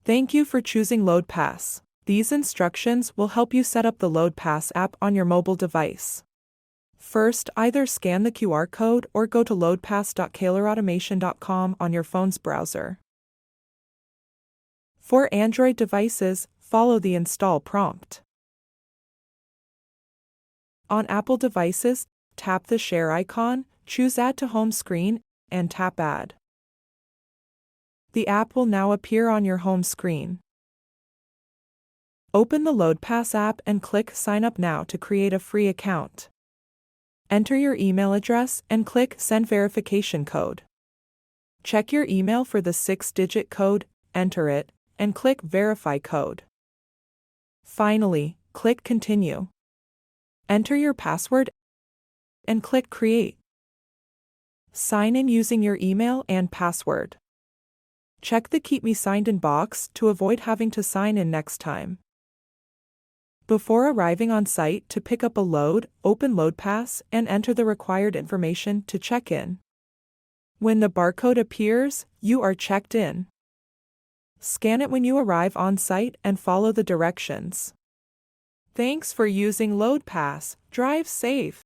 Thank you for choosing LOADPASS. These instructions will help you set up the LOADPASS app on your mobile device. First, either scan the QR code or go to loadpass.kalerautomation.com on your phone's browser. For Android devices, follow the install prompt. On Apple devices, tap the share icon, choose Add to Home Screen, and tap Add. The app will now appear on your home screen. Open the LOADPASS app and click Sign Up Now to create a free account. Enter your email address and click Send Verification Code. Check your email for the 6-digit code, enter it, and click Verify Code. Finally, click Continue. Enter your password and click Create. Sign in using your email and password. Check the Keep Me Signed In box to avoid having to sign in next time. Before arriving on site to pick up a load, open LOADPASS and enter the required information to check in. When the barcode appears, you are checked in. Scan it when you arrive on site and follow the directions. Thanks for using LOADPASS. Drive safe.